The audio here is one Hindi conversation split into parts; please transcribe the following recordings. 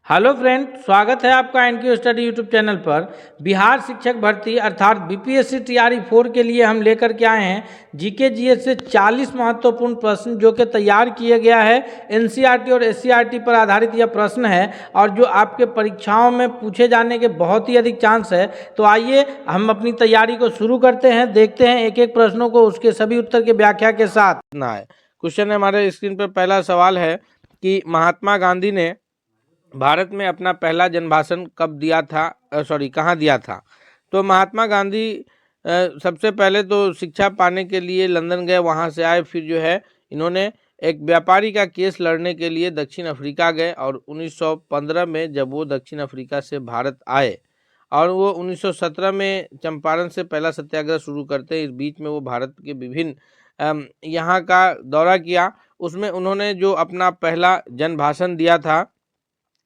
हेलो फ्रेंड, स्वागत है आपका एनक्यू स्टडी यूट्यूब चैनल पर। बिहार शिक्षक भर्ती अर्थात बीपीएससी टीआरई 4 के लिए हम लेकर के आए हैं जीके जीएस से 40 महत्वपूर्ण प्रश्न जो कि तैयार किए गया है। एनसीईआरटी और एससीईआरटी पर आधारित यह प्रश्न है और जो आपके परीक्षाओं में पूछे जाने के बहुत ही अधिक चांस है। तो आइए हम अपनी तैयारी को शुरू करते हैं, देखते हैं एक एक प्रश्नों को उसके सभी उत्तर के व्याख्या के साथ। ना है क्वेश्चन है हमारे स्क्रीन पर। पहला सवाल है कि महात्मा गांधी ने भारत में अपना पहला जनभाषण कब दिया था, कहाँ दिया था। तो महात्मा गांधी सबसे पहले तो शिक्षा पाने के लिए लंदन गए, वहाँ से आए, फिर जो है इन्होंने एक व्यापारी का केस लड़ने के लिए दक्षिण अफ्रीका गए और 1915 में जब वो दक्षिण अफ्रीका से भारत आए और वो 1917 में चंपारण से पहला सत्याग्रह शुरू करते हैं। इस बीच में वो भारत के विभिन्न यहाँ का दौरा किया। उसमें उन्होंने जो अपना पहला जनभाषण दिया था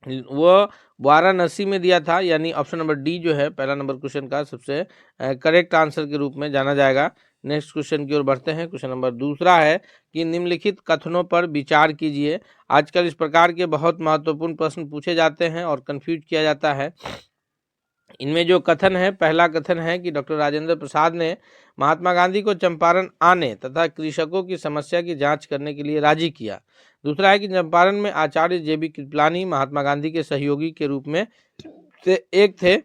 वो वाराणसी में दिया था, यानी ऑप्शन नंबर डी जो है पहला नंबर क्वेश्चन का सबसे करेक्ट आंसर के रूप में जाना जाएगा। नेक्स्ट क्वेश्चन की ओर बढ़ते हैं। क्वेश्चन नंबर दूसरा है कि निम्नलिखित कथनों पर विचार कीजिए। आजकल इस प्रकार के बहुत महत्वपूर्ण प्रश्न पूछे जाते हैं और कंफ्यूज किया जाता है। इनमें जो कथन है, पहला कथन है कि डॉक्टर राजेंद्र प्रसाद ने महात्मा गांधी को चंपारण आने तथा कृषकों की समस्या की जांच करने के लिए राजी किया। दूसरा है कि चंपारण में आचार्य जेबी कृपलानी महात्मा गांधी के सहयोगी के रूप में से एक थे।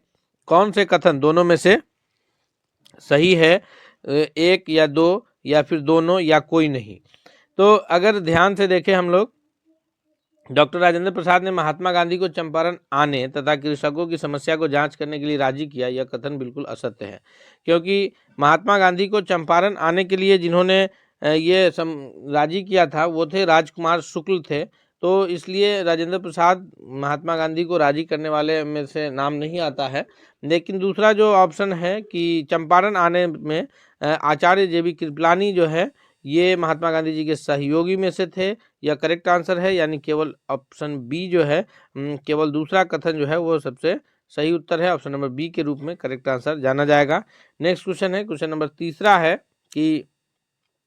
कौन से कथन दोनों में से सही है? एक या दो या फिर दोनों या कोई नहीं। तो अगर ध्यान से देखें हम लोग, डॉक्टर राजेंद्र प्रसाद ने महात्मा गांधी को चंपारण आने तथा कृषकों की समस्या को जांच करने के लिए राजी किया, यह कथन बिल्कुल असत्य है। क्योंकि महात्मा गांधी को चंपारण आने के लिए जिन्होंने ये राजी किया था वो थे राजकुमार शुक्ल थे। तो इसलिए राजेंद्र प्रसाद महात्मा गांधी को राजी करने वाले में से नाम नहीं आता है। लेकिन दूसरा जो ऑप्शन है कि चंपारण आने में आचार्य जेबी कृपलानी जो है ये महात्मा गांधी जी के सहयोगी में से थे, यह करेक्ट आंसर है। यानी केवल ऑप्शन बी जो है, केवल दूसरा कथन जो है वो सबसे सही उत्तर है। ऑप्शन नंबर बी के रूप में करेक्ट आंसर जाना जाएगा। नेक्स्ट क्वेश्चन है, क्वेश्चन नंबर तीसरा है कि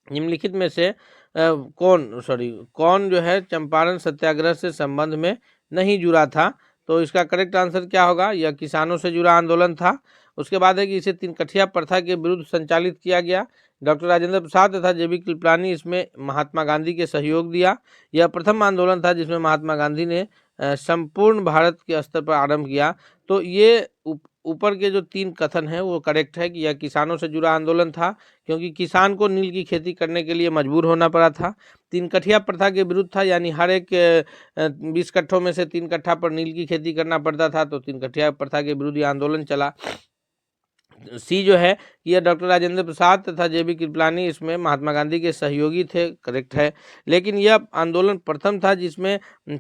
निम्नलिखित में से कौन जो है चंपारण सत्याग्रह से संबंध में नहीं जुड़ा था। तो इसका करेक्ट आंसर क्या होगा? यह किसानों से जुड़ा आंदोलन था। उसके बाद है कि इसे तीनकठिया प्रथा के विरुद्ध संचालित किया गया। डॉक्टर राजेंद्र प्रसाद तथा जेबी कृपलानी इसमें महात्मा गांधी के सहयोग दिया। यह प्रथम आंदोलन था जिसमें महात्मा गांधी ने संपूर्ण भारत के स्तर पर आरंभ किया। तो ये ऊपर के जो तीन कथन है वो करेक्ट है कि यह किसानों से जुड़ा आंदोलन था, क्योंकि किसान को नील की खेती करने के लिए मजबूर होना पड़ा था। तीन कठिया प्रथा के विरुद्ध था, यानी हर एक 20 कट्ठों में से 3 कट्ठा पर नील की खेती करना पड़ता था। तो तीन कठिया प्रथा के विरुद्ध यह आंदोलन चला। सी जो है यह डॉक्टर राजेंद्र प्रसाद तथा जेबी कृपलानी इसमें महात्मा गांधी के सहयोगी थे, करेक्ट है। लेकिन यह आंदोलन प्रथम था जिसमें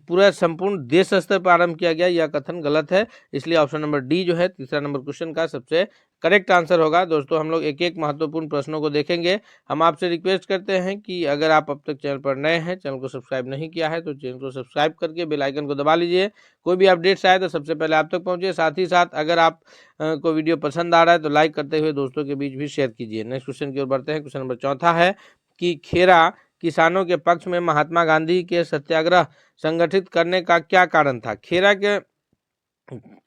पूरा संपूर्ण देश स्तर पर आरंभ किया गया, यह कथन गलत है। इसलिए ऑप्शन नंबर डी जो है तीसरा नंबर क्वेश्चन का सबसे करेक्ट आंसर होगा। दोस्तों हम लोग एक एक महत्वपूर्ण प्रश्नों को देखेंगे। हम आपसे रिक्वेस्ट करते हैं कि अगर आप अब तक चैनल पर नए हैं, चैनल को सब्सक्राइब नहीं किया है तो चैनल को सब्सक्राइब करके बेल आइकन को दबा लीजिए। कोई भी अपडेट्स आए तो सबसे पहले आप तक पहुंचे। साथ ही साथ अगर आप को वीडियो पसंद आ रहा है तो लाइक करते हुए दोस्तों के बीच भी शेयर कीजिए। नेक्स्ट क्वेश्चन की ओर बढ़ते हैं। क्वेश्चन नंबर चौथा है कि खेरा किसानों के पक्ष में महात्मा गांधी के सत्याग्रह संगठित करने का क्या कारण था? खेरा के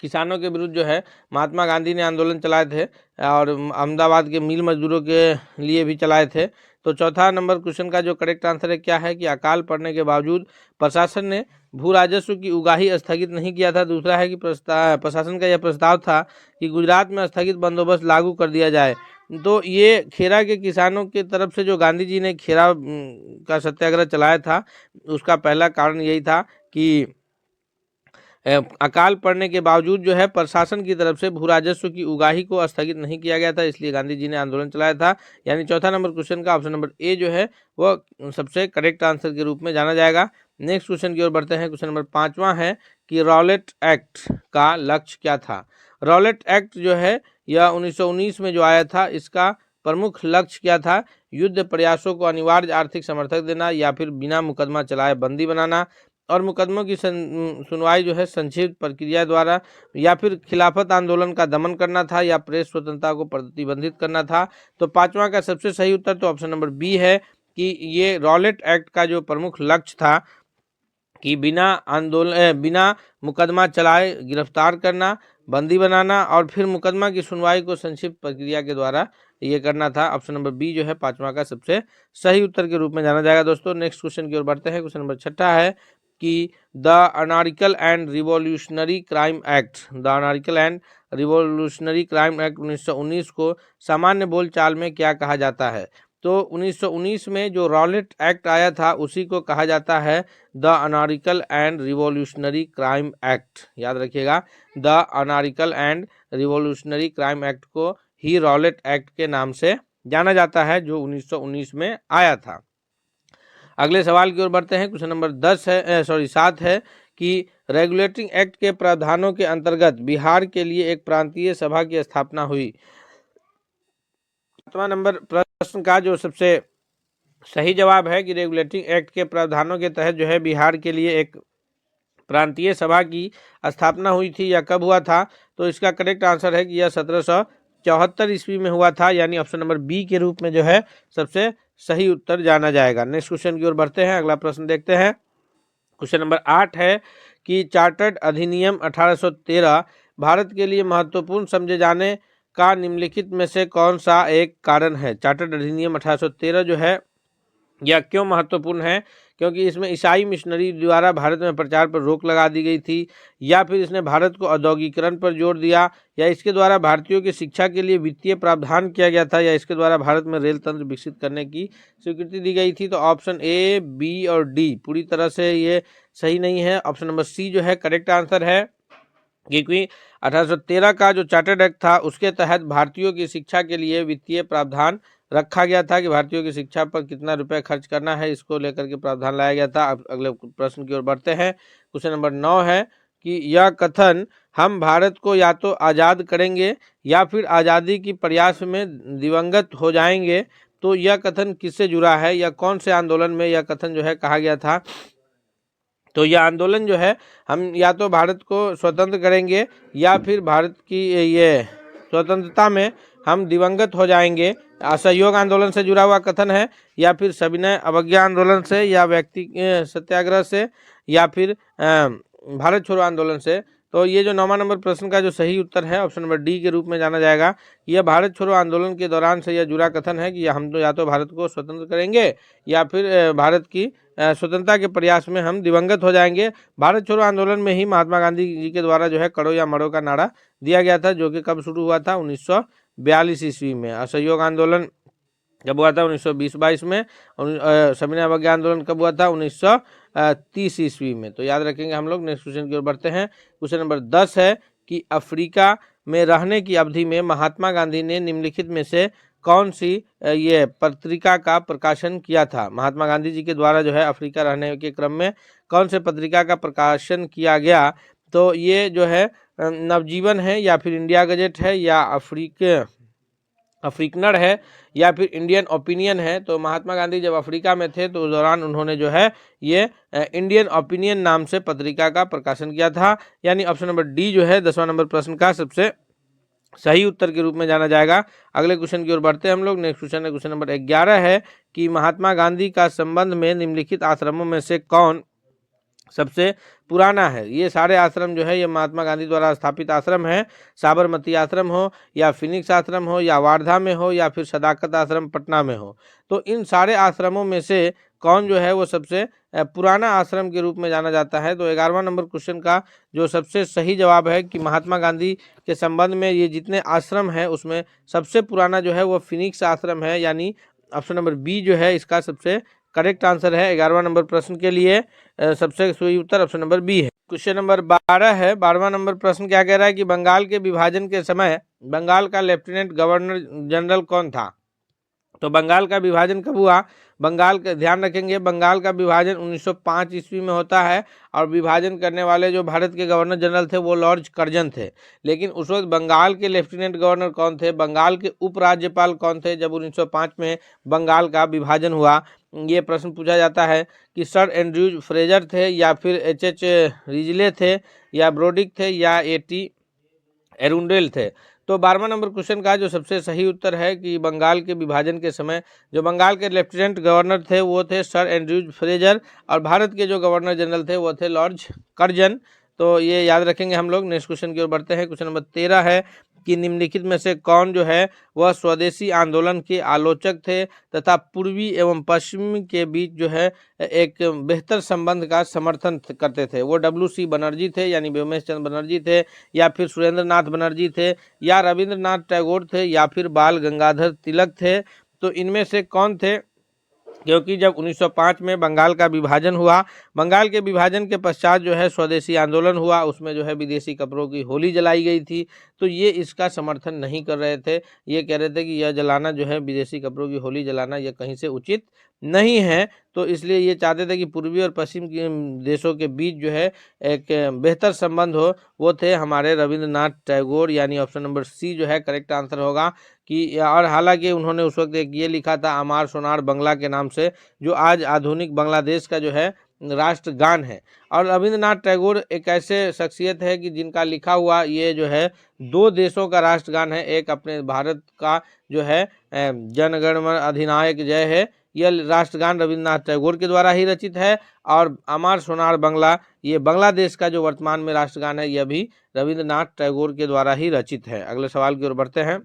किसानों के विरुद्ध जो है महात्मा गांधी ने आंदोलन चलाए थे और अहमदाबाद के मिल मजदूरों के लिए भी चलाए थे। तो चौथा नंबर क्वेश्चन का जो करेक्ट आंसर है क्या है कि अकाल पड़ने के बावजूद प्रशासन ने भू राजस्व की उगाही स्थगित नहीं किया था। दूसरा है कि प्रशासन का यह प्रस्ताव था कि गुजरात में स्थगित बंदोबस्त लागू कर दिया जाए। तो ये खेरा के किसानों की तरफ से जो गांधी जी ने खेरा का सत्याग्रह चलाया था उसका पहला कारण यही था कि अकाल पड़ने के बावजूद जो है प्रशासन की तरफ से भू राजस्व की उगाही को स्थगित नहीं किया गया था, इसलिए गांधी जी ने आंदोलन चलाया था। यानी चौथा नंबर क्वेश्चन का ऑप्शन नंबर ए जो है वो सबसे करेक्ट आंसर के रूप में जाना जाएगा। नेक्स्ट क्वेश्चन की ओर बढ़ते हैं। क्वेश्चन नंबर 5वां है कि रॉलेट एक्ट का लक्ष्य क्या था? रॉलेट एक्ट जो है यह 1919 में जो आया था, इसका प्रमुख लक्ष्य क्या था? युद्ध प्रयासों को अनिवार्य आर्थिक समर्थक देना या फिर बिना मुकदमा चलाए बंदी बनाना और मुकदमों की सुनवाई जो है संक्षिप्त प्रक्रिया द्वारा, या फिर खिलाफत आंदोलन का दमन करना था या प्रेस स्वतंत्रता को प्रतिबंधित करना था। तो 5वां का सबसे सही उत्तर तो ऑप्शन नंबर बी है कि ये रॉलेट एक्ट का जो प्रमुख लक्ष्य था कि बिना मुकदमा चलाए गिरफ्तार करना, बंदी बनाना और फिर मुकदमा की सुनवाई को संक्षिप्त प्रक्रिया के द्वारा ये करना था। ऑप्शन नंबर बी जो है पांचवा का सबसे सही उत्तर के रूप में जाना जाएगा। दोस्तों नेक्स्ट क्वेश्चन की ओर बढ़ते हैं। क्वेश्चन नंबर छठा है कि the anarchical and revolutionary crime act, the anarchical and revolutionary crime act 1919 को सामान्य बोलचाल में क्या कहा जाता है? तो 1919 में जो रॉलेट एक्ट आया था उसी को कहा जाता है the anarchical and revolutionary crime act. याद रखिएगा, the anarchical and revolutionary crime act को ही रॉलेट एक्ट के नाम से जाना जाता है, जो 1919 में आया था। अगले सवाल की ओर बढ़ते हैं। क्वेश्चन नंबर 7 है कि रेगुलेटिंग एक्ट के प्रावधानों के अंतर्गत बिहार के लिए एक प्रांतीय सभा की स्थापना हुई। 7वां नंबर प्रश्न का जो सबसे सही जवाब है कि रेगुलेटिंग एक्ट के प्रावधानों के तहत जो है बिहार के लिए एक प्रांतीय सभा की स्थापना हुई थी या कब हुआ था? तो इसका करेक्ट आंसर है कि यह 1774 ईस्वी में हुआ था, यानी ऑप्शन नंबर बी के रूप में जो है सबसे सही उत्तर जाना जाएगा। नेक्स्ट क्वेश्चन की ओर बढ़ते हैं। अगला प्रश्न देखते हैं। क्वेश्चन नंबर 8 है कि चार्टर्ड अधिनियम 1813 भारत के लिए महत्वपूर्ण समझे जाने का निम्नलिखित में से कौन सा एक कारण है? चार्टर्ड अधिनियम 1813 जो है यह क्यों महत्वपूर्ण है? क्योंकि इसमें ईसाई मिशनरी द्वारा भारत में प्रचार पर रोक लगा दी गई थी, या फिर इसने भारत को औद्योगिकरण पर जोर दिया, या इसके द्वारा भारतीयों की शिक्षा के लिए वित्तीय प्रावधान किया गया था, या इसके द्वारा भारत में रेल तंत्र विकसित करने की स्वीकृति दी गई थी। तो ऑप्शन ए, बी और डी पूरी तरह से ये सही नहीं है। ऑप्शन नंबर सी जो है करेक्ट आंसर है, क्योंकि 1813 का जो चार्टर्ड एक्ट था उसके तहत भारतीयों की शिक्षा के लिए वित्तीय प्रावधान रखा गया था कि भारतीयों की शिक्षा पर कितना रुपए खर्च करना है, इसको लेकर के प्रावधान लाया गया था। अब अगले प्रश्न की ओर बढ़ते हैं। क्वेश्चन नंबर 9 है कि यह कथन हम भारत को या तो आज़ाद करेंगे या फिर आज़ादी की प्रयास में दिवंगत हो जाएंगे, तो यह कथन किससे जुड़ा है या कौन से आंदोलन में यह कथन जो है कहा गया था? तो यह आंदोलन जो है हम या तो भारत को स्वतंत्र करेंगे या फिर भारत की ये स्वतंत्रता में हम दिवंगत हो जाएंगे, असहयोग आंदोलन से जुड़ा हुआ कथन है, या फिर सविनय अवज्ञा आंदोलन से, या व्यक्ति सत्याग्रह से, या फिर भारत छोड़ो आंदोलन से। तो ये जो 9वां नंबर प्रश्न का जो सही उत्तर है ऑप्शन नंबर डी के रूप में जाना जाएगा। यह भारत छोड़ो आंदोलन के दौरान से यह जुड़ा कथन है कि हम तो या तो भारत को स्वतंत्र करेंगे या फिर भारत की स्वतंत्रता के प्रयास में हम दिवंगत हो जाएंगे। भारत छोड़ो आंदोलन में ही महात्मा गांधी जी के द्वारा जो है करो या मरो का नारा दिया गया था, जो कि कब शुरू हुआ था? 1942 ईस्वी में। असहयोग आंदोलन कब हुआ था? 1920-22 में। और सविनय अवज्ञा आंदोलन कब हुआ था? 1930 ईस्वी में। तो याद रखेंगे हम लोग। नेक्स्ट क्वेश्चन की ओर बढ़ते हैं। क्वेश्चन नंबर 10 है कि अफ्रीका में रहने की अवधि में महात्मा गांधी ने निम्नलिखित में से कौन सी ये पत्रिका का प्रकाशन किया था? महात्मा गांधी जी के द्वारा जो है अफ्रीका रहने के क्रम में कौन से पत्रिका का प्रकाशन किया गया? तो ये जो है नवजीवन है, या फिर इंडिया गजेट है, या अफ्रीकनर है, या फिर इंडियन ओपिनियन है। तो महात्मा गांधी जब अफ्रीका में थे तो उस दौरान उन्होंने जो है ये इंडियन ओपिनियन नाम से पत्रिका का प्रकाशन किया था, यानी ऑप्शन नंबर डी जो है 10वां नंबर प्रश्न का सबसे सही उत्तर के रूप में जाना जाएगा। अगले क्वेश्चन की ओर बढ़ते हैं हम लोग। नेक्स्ट क्वेश्चन है क्वेश्चन नंबर 11 है कि महात्मा गांधी का संबंध में निम्नलिखित आश्रमों में से कौन सबसे पुराना है? ये सारे आश्रम जो है ये महात्मा गांधी द्वारा स्थापित आश्रम है। साबरमती आश्रम हो, या फिनिक्स आश्रम हो, या वार्धा में हो, या फिर सदाकत आश्रम पटना में हो। तो इन सारे आश्रमों में से कौन जो है वो सबसे पुराना आश्रम के रूप में जाना जाता है? तो 11वां नंबर क्वेश्चन का जो सबसे सही जवाब है कि महात्मा गांधी के संबंध में ये जितने आश्रम है उसमें सबसे पुराना जो है वो फिनिक्स आश्रम है, यानी ऑप्शन नंबर बी जो है इसका सबसे करेक्ट आंसर है 11वां नंबर प्रश्न के लिए। सबसे सही उत्तर ऑप्शन नंबर बी है। क्वेश्चन नंबर 12 है। 12वां नंबर प्रश्न क्या कह रहा है कि बंगाल के विभाजन के समय बंगाल का लेफ्टिनेंट गवर्नर जनरल कौन था? तो बंगाल का विभाजन कब हुआ? बंगाल का ध्यान रखेंगे, बंगाल का विभाजन 1905 ईस्वी में होता है, और विभाजन करने वाले जो भारत के गवर्नर जनरल थे वो लॉर्ड कर्जन थे। लेकिन उस वक्त बंगाल के लेफ्टिनेंट गवर्नर कौन थे? बंगाल के उपराज्यपाल कौन थे जब 1905 में बंगाल का विभाजन हुआ? ये प्रश्न पूछा जाता है कि सर एंड्रयूज फ्रेजर थे, या फिर H.H. रिजले थे, या ब्रोडिक थे, या A.T. एरुंडेल थे। तो 12वां नंबर क्वेश्चन का जो सबसे सही उत्तर है कि बंगाल के विभाजन के समय जो बंगाल के लेफ्टिनेंट गवर्नर थे वो थे सर एंड्रयूज फ्रेजर, और भारत के जो गवर्नर जनरल थे वो थे लॉर्ड कर्जन। तो ये याद रखेंगे हम लोग। नेक्स्ट क्वेश्चन की ओर बढ़ते हैं। क्वेश्चन नंबर 13 है कि निम्नलिखित में से कौन जो है वह स्वदेशी आंदोलन के आलोचक थे तथा पूर्वी एवं पश्चिमी के बीच जो है एक बेहतर संबंध का समर्थन करते थे। वो WC बनर्जी थे, यानी व्योमेश चंद्र बनर्जी थे, या फिर सुरेंद्र नाथ बनर्जी थे, या रविंद्रनाथ टैगोर थे, या फिर बाल गंगाधर तिलक थे। तो इनमें से कौन थे? क्योंकि जब 1905 में बंगाल का विभाजन हुआ, बंगाल के विभाजन के पश्चात जो है स्वदेशी आंदोलन हुआ, उसमें जो है विदेशी कपड़ों की होली जलाई गई थी। तो ये इसका समर्थन नहीं कर रहे थे, ये कह रहे थे कि यह जलाना जो है विदेशी कपड़ों की होली जलाना यह कहीं से उचित नहीं है। तो इसलिए ये चाहते थे कि पूर्वी और पश्चिम के देशों के बीच जो है एक बेहतर संबंध हो। वो थे हमारे रविंद्रनाथ टैगोर, यानी ऑप्शन नंबर सी जो है करेक्ट आंसर होगा। कि और हालांकि उन्होंने उस वक्त एक ये लिखा था अमार सोनार बंगला के नाम से, जो आज आधुनिक बांग्लादेश का जो है राष्ट्रगान है। और रविंद्रनाथ टैगोर एक ऐसे शख्सियत है कि जिनका लिखा हुआ ये जो है 2 देशों का राष्ट्रगान है। एक अपने भारत का जो है जन गण मन अधिनायक जय है, यह राष्ट्रगान रविंद्रनाथ टैगोर के द्वारा ही रचित है। और अमार सोनार बंगला, ये बांग्लादेश का जो वर्तमान में राष्ट्रगान है, यह भी रविंद्रनाथ टैगोर के द्वारा ही रचित है। अगले सवाल की ओर बढ़ते हैं।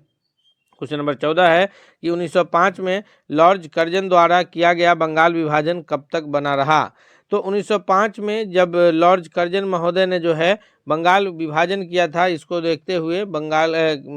क्वेश्चन नंबर 14 है कि 1905 में लॉर्ड कर्जन द्वारा किया गया बंगाल विभाजन कब तक बना रहा? तो 1905 में जब लॉर्ड कर्जन महोदय ने जो है बंगाल विभाजन किया था, इसको देखते हुए बंगाल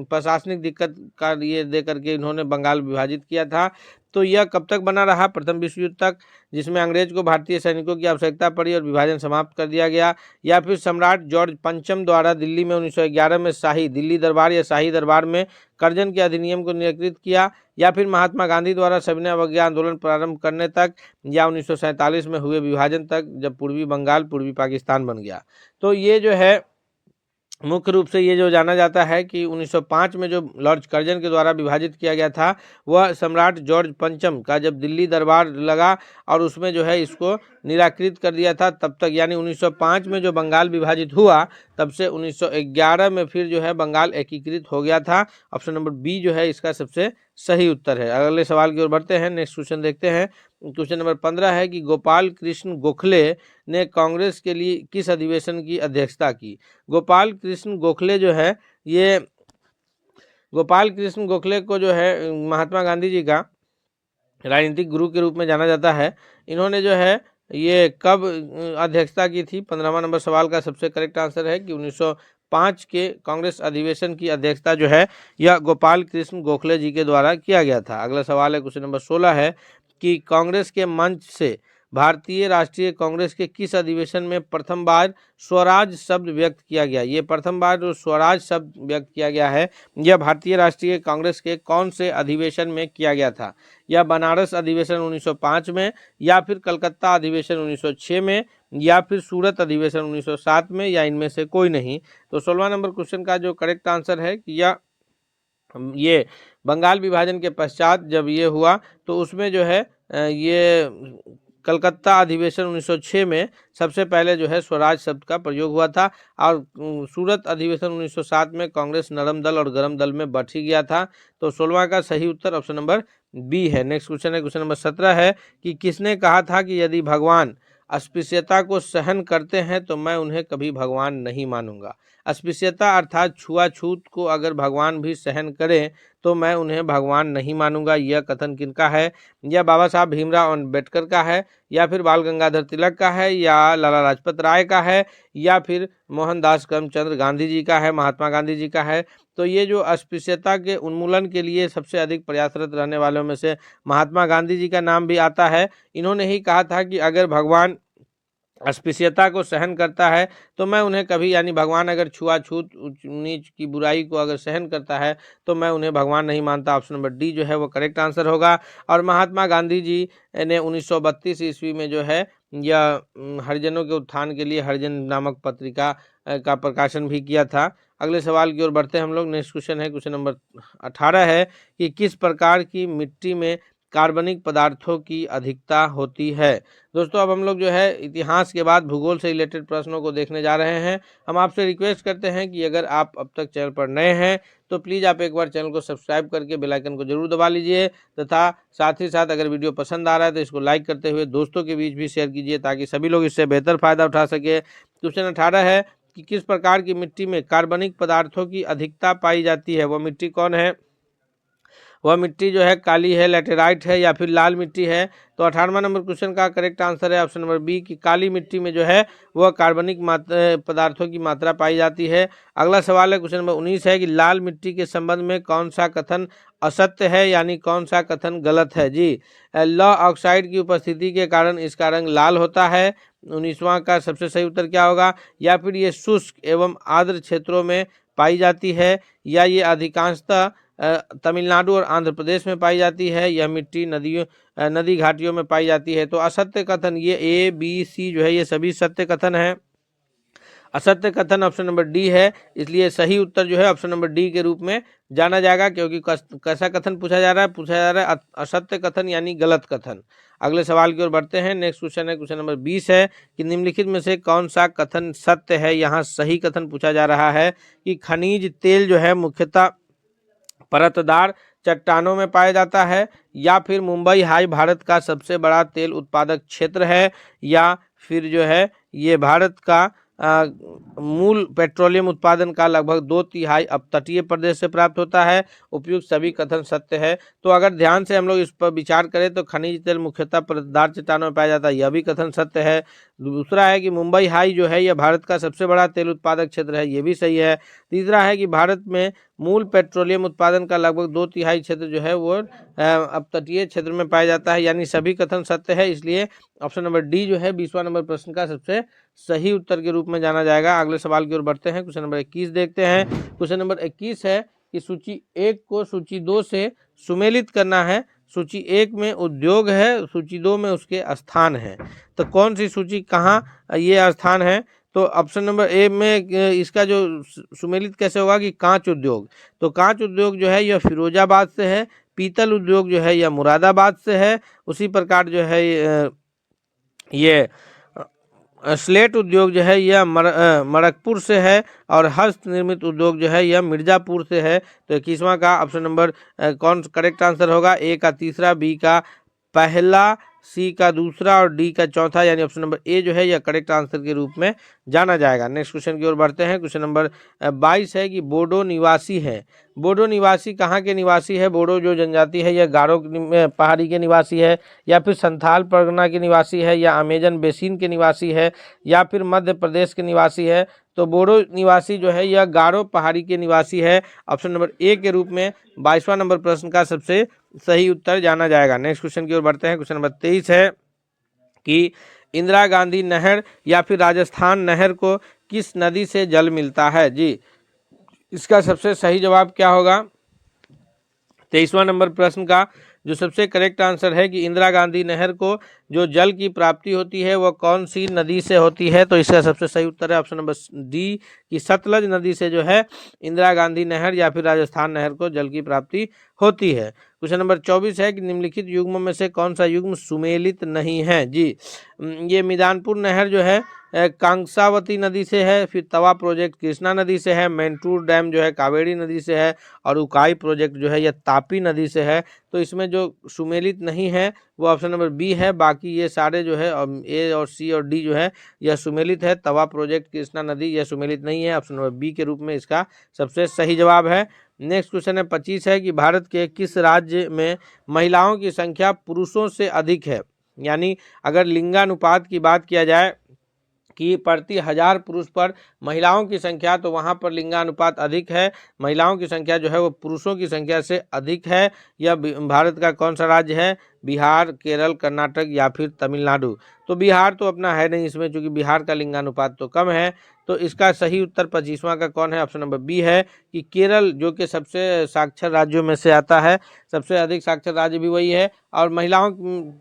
प्रशासनिक दिक्कत का ये दे करके इन्होंने बंगाल विभाजित किया था। तो यह कब तक बना रहा? प्रथम विश्व युद्ध तक, जिसमें अंग्रेज को भारतीय सैनिकों की आवश्यकता पड़ी और विभाजन समाप्त कर दिया गया। या फिर सम्राट जॉर्ज पंचम द्वारा दिल्ली में 1911 में शाही दिल्ली दरबार या शाही दरबार में कर्जन के अधिनियम को निराकृत किया। या फिर महात्मा गांधी द्वारा सविनय अवज्ञा आंदोलन प्रारंभ करने तक, या 1947 में हुए विभाजन तक, जब पूर्वी बंगाल पूर्वी पाकिस्तान बन गया। तो ये जो है मुख्य रूप से ये जो जाना जाता है कि 1905 में जो लॉर्ड कर्जन के द्वारा विभाजित किया गया था, वह सम्राट जॉर्ज पंचम का जब दिल्ली दरबार लगा और उसमें जो है इसको निराकृत कर दिया था, तब तक, यानी 1905 में जो बंगाल विभाजित हुआ, तब से 1911 में फिर जो है बंगाल एकीकृत हो गया था। ऑप्शन नंबर बी जो है इसका सबसे सही उत्तर है। अगले सवाल की ओर बढ़ते हैं। नेक्स्ट क्वेश्चन देखते हैं। क्वेश्चन नंबर 15 है कि गोपाल कृष्ण गोखले ने कांग्रेस के लिए किस अधिवेशन की अध्यक्षता की? गोपाल कृष्ण गोखले जो है, ये गोपाल कृष्ण गोखले को जो है महात्मा गांधी जी का राजनीतिक गुरु के रूप में जाना जाता है। इन्होंने जो है ये कब अध्यक्षता की थी? 15वां नंबर सवाल का सबसे करेक्ट आंसर है कि 1905 के कांग्रेस अधिवेशन की अध्यक्षता जो है यह गोपाल कृष्ण गोखले जी के द्वारा किया गया था। अगला सवाल है, क्वेश्चन नंबर 16 है कि कांग्रेस के मंच से भारतीय राष्ट्रीय कांग्रेस के किस अधिवेशन में प्रथम बार स्वराज शब्द व्यक्त किया गया? ये प्रथम बार जो स्वराज शब्द व्यक्त किया गया है, यह भारतीय राष्ट्रीय कांग्रेस के कौन से अधिवेशन में किया गया था? या बनारस अधिवेशन 1905 में, या फिर कलकत्ता अधिवेशन 1906 में, या फिर सूरत अधिवेशन 1907 में, या इनमें से कोई नहीं? तो 16वां नंबर क्वेश्चन का जो करेक्ट आंसर है कि ये बंगाल विभाजन के पश्चात जब ये हुआ, तो उसमें जो है ये कलकत्ता अधिवेशन 1906 में सबसे पहले जो है स्वराज शब्द का प्रयोग हुआ था। और सूरत अधिवेशन 1907 में कांग्रेस नरम दल और गरम दल में बट ही गया था। तो 16वां का सही उत्तर ऑप्शन नंबर बी है। नेक्स्ट क्वेश्चन है, क्वेश्चन नंबर 17 है कि किसने कहा था कि यदि भगवान अस्पृश्यता को सहन करते हैं तो मैं उन्हें कभी भगवान नहीं मानूंगा? अस्पृश्यता अर्थात छुआछूत को अगर भगवान भी सहन करें तो मैं उन्हें भगवान नहीं मानूंगा, यह कथन किनका है? यह बाबा साहब भीमराव अम्बेडकर का है, या फिर बाल गंगाधर तिलक का है, या लाला लाजपत राय का है, या फिर मोहनदास करमचंद गांधी जी का है, महात्मा गांधी जी का है? तो ये जो अस्पृश्यता के उन्मूलन के लिए सबसे अधिक प्रयासरत रहने वालों में से महात्मा गांधी जी का नाम भी आता है। इन्होंने ही कहा था कि अगर भगवान अस्पृश्यता को सहन करता है तो मैं उन्हें कभी, यानी भगवान अगर छुआछूत ऊंच नीच की बुराई को अगर सहन करता है तो मैं उन्हें भगवान नहीं मानता। ऑप्शन नंबर डी जो है वो करेक्ट आंसर होगा। और महात्मा गांधी जी ने 1932 ईस्वी में जो है यह हरिजनों के उत्थान के लिए हरिजन नामक पत्रिका का प्रकाशन भी किया था। अगले सवाल की ओर बढ़ते हैं हम लोग। नेक्स्ट क्वेश्चन है, क्वेश्चन नंबर 18 है कि किस प्रकार की मिट्टी में कार्बनिक पदार्थों की अधिकता होती है। दोस्तों अब हम लोग जो है इतिहास के बाद भूगोल से रिलेटेड प्रश्नों को देखने जा रहे हैं। हम आपसे रिक्वेस्ट करते हैं कि अगर आप अब तक चैनल पर नए हैं तो प्लीज़ आप एक बार चैनल को सब्सक्राइब करके बेल आइकन को जरूर दबा लीजिए, तथा साथ ही साथ अगर वीडियो पसंद आ रहा है तो इसको लाइक करते हुए दोस्तों के बीच भी शेयर कीजिए ताकि सभी लोग इससे बेहतर फ़ायदा उठा सके। क्वेश्चन 18 है कि किस प्रकार की मिट्टी में कार्बनिक पदार्थों की अधिकता पाई जाती है। वह मिट्टी कौन है? वह मिट्टी जो है काली है, लैटेराइट है या फिर लाल मिट्टी है। तो 18वां नंबर क्वेश्चन का करेक्ट आंसर है ऑप्शन नंबर बी कि काली मिट्टी में जो है वह कार्बनिक पदार्थों की मात्रा पाई जाती है। अगला सवाल है क्वेश्चन नंबर 19 है कि लाल मिट्टी के संबंध में कौन सा कथन असत्य है, यानी कौन सा कथन गलत है। जी, लौह ऑक्साइड की उपस्थिति के कारण इसका रंग लाल होता है। 19वां का सबसे सही उत्तर क्या होगा? या फिर ये शुष्क एवं आर्द्र क्षेत्रों में पाई जाती है, या ये अधिकांशतः तमिलनाडु और आंध्र प्रदेश में पाई जाती है, यह मिट्टी नदी घाटियों में पाई जाती है। तो असत्य कथन ये ए बी सी जो है ये सभी सत्य कथन है। असत्य कथन ऑप्शन नंबर डी है, इसलिए सही उत्तर जो है ऑप्शन नंबर डी के रूप में जाना जाएगा, क्योंकि कैसा कथन पूछा जा रहा है असत्य कथन यानी गलत कथन। अगले सवाल की ओर बढ़ते हैं। नेक्स्ट क्वेश्चन है क्वेश्चन नंबर 20 है कि निम्नलिखित में से कौन सा कथन सत्य है। यहाँ सही कथन पूछा जा रहा है कि खनिज तेल जो है मुख्यतः परतदार चट्टानों में पाया जाता है, या फिर मुंबई हाई भारत का सबसे बड़ा तेल उत्पादक क्षेत्र है, या फिर जो है ये भारत का मूल पेट्रोलियम उत्पादन का लगभग 2/3 अपतटीय प्रदेश से प्राप्त होता है। उपयुक्त सभी कथन सत्य है। तो अगर ध्यान से हम लोग इस पर विचार करें तो खनिज तेल मुख्यतः परतदार चट्टानों में पाया जाता है, यह भी कथन सत्य है। दूसरा है कि मुंबई हाई जो है यह भारत का सबसे बड़ा तेल उत्पादक क्षेत्र है, ये भी सही है। तीसरा है कि भारत में मूल पेट्रोलियम उत्पादन का लगभग 2/3 क्षेत्र जो है वो अपतटीय क्षेत्र में पाया जाता है, यानी सभी कथन सत्य है। इसलिए ऑप्शन नंबर डी जो है 20वां नंबर प्रश्न का सबसे सही उत्तर के रूप में जाना जाएगा। अगले सवाल की ओर बढ़ते हैं। क्वेश्चन नंबर 21 देखते हैं। क्वेश्चन नंबर 21 है कि सूची 1 को सूची 2 से सुमेलित करना है। सूची 1 में उद्योग है, सूची 2 में उसके स्थान है। तो कौन सी सूची कहाँ ये स्थान है? तो ऑप्शन नंबर ए में इसका जो सुमेलित कैसे होगा कि कांच उद्योग। तो कांच उद्योग जो है यह फिरोजाबाद से है, पीतल उद्योग जो है यह मुरादाबाद से है, उसी प्रकार जो है ये स्लेट उद्योग जो है यह मरकपुर से है, और हस्त निर्मित उद्योग जो है यह मिर्जापुर से है। तो 21वां का ऑप्शन नंबर कौन करेक्ट आंसर होगा? ए का तीसरा, बी का पहला, सी का दूसरा और डी का चौथा, यानी ऑप्शन नंबर ए जो है यह करेक्ट आंसर के रूप में जाना जाएगा। नेक्स्ट क्वेश्चन की ओर बढ़ते हैं। क्वेश्चन नंबर 22 है कि बोडो निवासी है। बोडो निवासी कहाँ के निवासी है? बोडो जो जनजाति है यह गारो पहाड़ी के निवासी है, या फिर संथाल परगना के निवासी है, या अमेजन बेसिन के निवासी है, या फिर मध्य प्रदेश के निवासी है। तो बोडो निवासी जो है यह गारो पहाड़ी के निवासी है। ऑप्शन नंबर ए के रूप में 22वां नंबर प्रश्न का सबसे सही उत्तर जाना जाएगा। नेक्स्ट क्वेश्चन की ओर बढ़ते हैं। क्वेश्चन नंबर 23 है कि इंदिरा गांधी नहर या फिर राजस्थान नहर को किस नदी से जल मिलता है। जी, इसका सबसे सही जवाब क्या होगा? 23वां नंबर प्रश्न का जो सबसे करेक्ट आंसर है कि इंदिरा गांधी नहर को जो जल की प्राप्ति होती है वह कौन सी नदी से होती है। तो इसका सबसे सही उत्तर है ऑप्शन नंबर डी कि सतलज नदी से जो है इंदिरा गांधी नहर या फिर राजस्थान नहर को जल की प्राप्ति होती है। क्वेश्चन नंबर 24 है कि निम्नलिखित युग्मों में से कौन सा युग्म सुमेलित नहीं है। जी, ये मिदानपुर नहर जो है कांसावती नदी से है, फिर तवा प्रोजेक्ट कृष्णा नदी से है, मैंटूर डैम जो है कावेरी नदी से है, और उकाई प्रोजेक्ट जो है यह तापी नदी से है। तो इसमें जो सुमेलित नहीं है वो ऑप्शन नंबर बी है। बाकी ये सारे जो है ए और सी और डी जो है यह सुमेलित है। तवा प्रोजेक्ट कृष्णा नदी यह सुमेलित नहीं है। ऑप्शन नंबर बी के रूप में इसका सबसे सही जवाब है। नेक्स्ट क्वेश्चन है 25 है कि भारत के किस राज्य में महिलाओं की संख्या पुरुषों से अधिक है। यानी अगर लिंगानुपात की बात किया जाए कि प्रति 1000 पुरुष पर महिलाओं की संख्या, तो वहाँ पर लिंगानुपात अधिक है। महिलाओं की संख्या जो है वो पुरुषों की संख्या से अधिक है। यह भारत का कौन सा राज्य है? बिहार, केरल, कर्नाटक या फिर तमिलनाडु। तो बिहार तो अपना है नहीं इसमें, क्योंकि बिहार का लिंगानुपात तो कम है। तो इसका सही उत्तर 25वां का कौन है? ऑप्शन नंबर बी है कि केरल, जो कि सबसे साक्षर राज्यों में से आता है, सबसे अधिक साक्षर राज्य भी वही है, और महिलाओं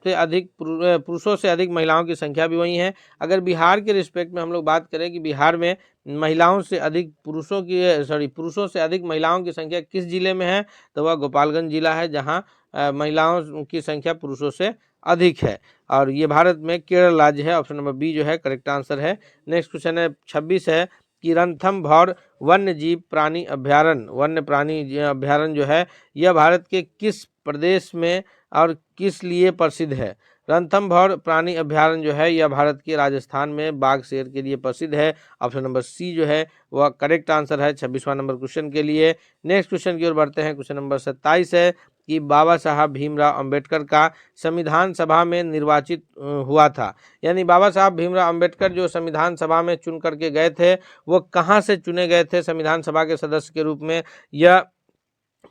से अधिक पुरुषों से अधिक महिलाओं की संख्या भी वही है। अगर बिहार के रिस्पेक्ट में हम लोग बात करें कि बिहार में महिलाओं से अधिक पुरुषों से अधिक महिलाओं की संख्या किस जिले में है, तो वह गोपालगंज जिला है, जहां महिलाओं की संख्या पुरुषों से अधिक है। और ये भारत में केरल राज्य है। ऑप्शन नंबर बी जो है करेक्ट आंसर है। नेक्स्ट क्वेश्चन है 26 है कि रणथंभौर वन्य जीव प्राणी अभ्यारण्य, वन्य प्राणी अभ्यारण्य जो है यह भारत के किस प्रदेश में और किस लिए प्रसिद्ध है। रणथंभौर प्राणी अभ्यारण्य जो है यह भारत के राजस्थान में बाघ शेर के लिए प्रसिद्ध है। ऑप्शन नंबर सी जो है वह करेक्ट आंसर है 26वां नंबर क्वेश्चन के लिए। नेक्स्ट क्वेश्चन की ओर बढ़ते हैं। क्वेश्चन नंबर 27 है कि बाबा साहब भीमराव अंबेडकर का संविधान सभा में निर्वाचित हुआ था। यानी बाबा साहब भीमराव अंबेडकर जो संविधान सभा में चुन करके गए थे वो कहाँ से चुने गए थे संविधान सभा के सदस्य के रूप में। यह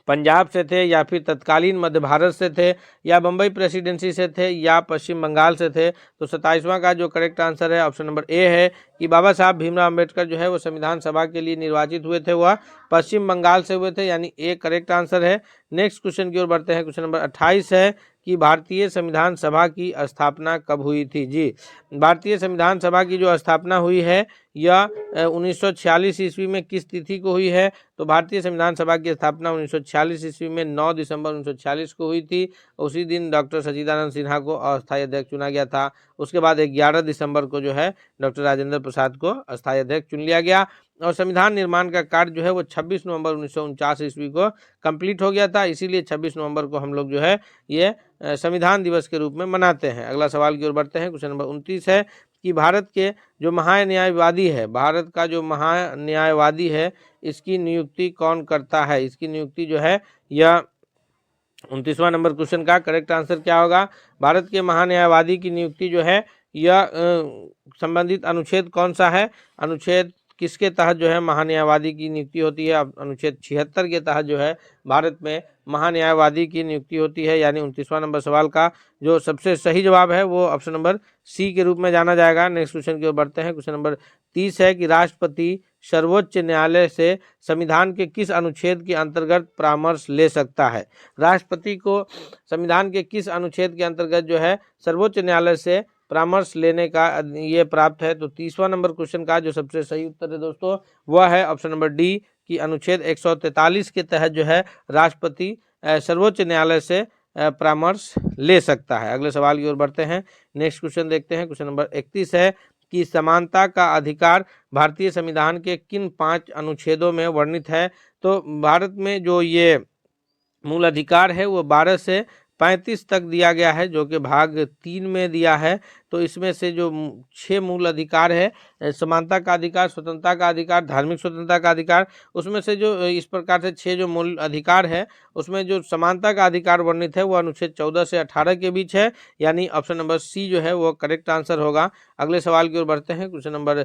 पंजाब से थे या फिर तत्कालीन मध्य भारत से थे या बम्बई प्रेसिडेंसी से थे या पश्चिम बंगाल से थे। तो 27वां का जो करेक्ट आंसर है ऑप्शन नंबर ए है कि बाबा साहब भीमराव अंबेडकर जो है वो संविधान सभा के लिए निर्वाचित हुए थे वह पश्चिम बंगाल से हुए थे, यानी ए करेक्ट आंसर है। नेक्स्ट क्वेश्चन की ओर बढ़ते हैं। क्वेश्चन नंबर 28 है कि भारतीय संविधान सभा की स्थापना कब हुई थी। जी, भारतीय संविधान सभा की जो स्थापना हुई है यह 1946 ईस्वी में किस तिथि को हुई है। तो भारतीय संविधान सभा की स्थापना 1946 ईस्वी में 9 दिसंबर 1946 को हुई थी। उसी दिन डॉक्टर सच्चिदानंद सिन्हा को अस्थायी अध्यक्ष चुना गया था। उसके बाद 11 दिसंबर को जो है डॉक्टर राजेंद्र प्रसाद को अस्थायी अध्यक्ष चुन लिया गया। और संविधान निर्माण का कार्य जो है वो 26 नवंबर 1949 ईस्वी को कंप्लीट हो गया था। इसीलिए 26 नवंबर को हम लोग जो है ये संविधान दिवस के रूप में मनाते हैं। अगला सवाल की ओर बढ़ते हैं। क्वेश्चन नंबर 29 है कि भारत के जो महान्यायवादी है, भारत का जो महान्यायवादी है इसकी नियुक्ति कौन करता है। इसकी नियुक्ति जो है यह 29वां नंबर क्वेश्चन का करेक्ट आंसर क्या होगा। भारत के महान्यायवादी की नियुक्ति जो है यह संबंधित अनुच्छेद कौन सा है, अनुच्छेद किसके तहत जो है महान्यायवादी की नियुक्ति होती है। अनुच्छेद 76 के तहत जो है भारत में महान्यायवादी की नियुक्ति होती है। यानी 29वां नंबर सवाल का जो सबसे सही जवाब है वो ऑप्शन नंबर सी के रूप में जाना जाएगा। नेक्स्ट क्वेश्चन की ओर बढ़ते हैं। क्वेश्चन नंबर 30 है कि राष्ट्रपति सर्वोच्च न्यायालय से संविधान के किस अनुच्छेद के अंतर्गत परामर्श ले सकता है। राष्ट्रपति को संविधान के किस अनुच्छेद के अंतर्गत जो है सर्वोच्च न्यायालय से परामर्श लेने का ये प्राप्त है। तो 30वां नंबर क्वेश्चन का जो सबसे सही उत्तर है दोस्तों वह है ऑप्शन नंबर डी कि अनुच्छेद 143 के तहत जो है राष्ट्रपति सर्वोच्च न्यायालय से परामर्श ले सकता है। अगले सवाल की ओर बढ़ते हैं। नेक्स्ट क्वेश्चन देखते हैं। क्वेश्चन नंबर 31 है कि समानता का अधिकार भारतीय संविधान के किन 5 अनुच्छेदों में वर्णित है। तो भारत में जो ये मूल अधिकार है वो 12 से 35 तक दिया गया है, जो कि भाग 3 में दिया है। तो इसमें से जो 6 मूल अधिकार है, समानता का अधिकार, स्वतंत्रता का अधिकार, धार्मिक स्वतंत्रता का अधिकार, उसमें से जो इस प्रकार से 6 जो मूल अधिकार है उसमें जो समानता का अधिकार वर्णित है वो अनुच्छेद 14 से 18 के बीच है। यानी ऑप्शन नंबर सी जो है वो करेक्ट आंसर होगा। अगले सवाल की ओर बढ़ते हैं। क्वेश्चन नंबर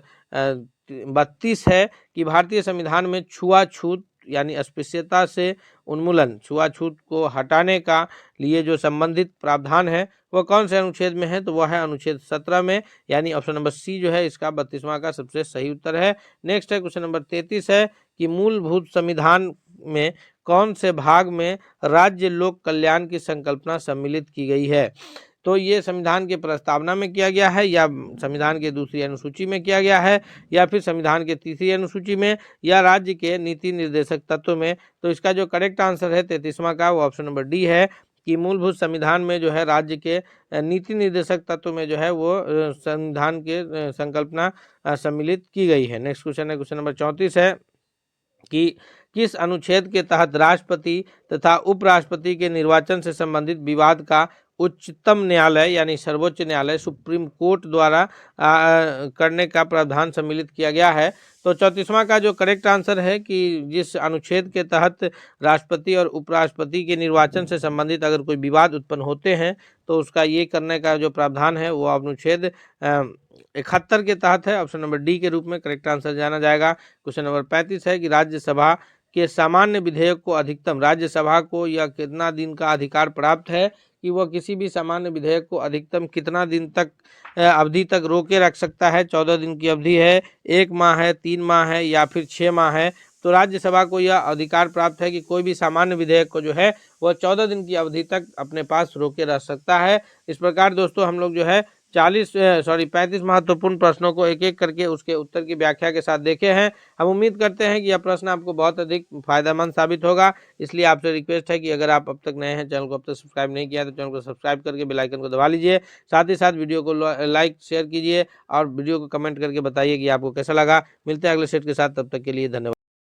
32 है कि भारतीय संविधान में छुआछूत यानी अस्पृश्यता से उन्मूलन, छुआछूत को हटाने का लिए जो संबंधित प्रावधान है वह कौन से अनुच्छेद में है। तो वह है अनुच्छेद 17 में। यानी ऑप्शन नंबर सी जो है इसका 32वां का सबसे सही उत्तर है। नेक्स्ट है क्वेश्चन नंबर 33 है कि मूलभूत संविधान में कौन से भाग में राज्य लोक कल्याण की संकल्पना सम्मिलित की गई है। तो ये संविधान के प्रस्तावना में किया गया है या संविधान के दूसरी अनुसूची में किया गया है या फिर संविधान के तीसरी अनुसूची में या राज्य के नीति निर्देशक तत्व में। तो इसका जो करेक्ट आंसर है 33वां का वो ऑप्शन नंबर डी है कि मूलभूत संविधान में जो है राज्य के नीति निर्देशक तत्व में जो है वो संविधान के संकल्पना सम्मिलित की गई है। नेक्स्ट क्वेश्चन है क्वेश्चन नंबर 34 है कि किस अनुच्छेद के तहत राष्ट्रपति तथा उपराष्ट्रपति के निर्वाचन से संबंधित विवाद का उच्चतम न्यायालय यानी सर्वोच्च न्यायालय सुप्रीम कोर्ट द्वारा करने का प्रावधान सम्मिलित किया गया है। तो 34वां का जो करेक्ट आंसर है कि जिस अनुच्छेद के तहत राष्ट्रपति और उपराष्ट्रपति के निर्वाचन से संबंधित अगर कोई विवाद उत्पन्न होते हैं तो उसका ये करने का जो प्रावधान है वो अनुच्छेद 71 के तहत है। ऑप्शन नंबर डी के रूप में करेक्ट आंसर जाना जाएगा। क्वेश्चन नंबर 35 है कि राज्यसभा के सामान्य विधेयक को अधिकतम, राज्यसभा को यह कितना दिन का अधिकार प्राप्त है कि वह किसी भी सामान्य विधेयक को अधिकतम कितना दिन तक अवधि तक रोके रख सकता है। 14 दिन की अवधि है, 1 माह है, 3 माह है या फिर 6 माह है। तो राज्यसभा को यह अधिकार प्राप्त है कि कोई भी सामान्य विधेयक को जो है वह 14 दिन की अवधि तक अपने पास रोके रख सकता है। इस प्रकार दोस्तों हम लोग जो है 35 महत्वपूर्ण प्रश्नों को एक एक करके उसके उत्तर की व्याख्या के साथ देखे हैं। हम उम्मीद करते हैं कि यह प्रश्न आपको बहुत अधिक फायदेमंद साबित होगा। इसलिए आपसे रिक्वेस्ट है कि अगर आप अब तक नए हैं, चैनल को अब तक सब्सक्राइब नहीं किया तो चैनल को सब्सक्राइब करके बेल आइकन को दबा लीजिए। साथ ही साथ वीडियो को लाइक शेयर कीजिए और वीडियो को कमेंट करके बताइए कि आपको कैसा लगा। मिलते हैं अगले सेट के साथ, तब तक के लिए धन्यवाद।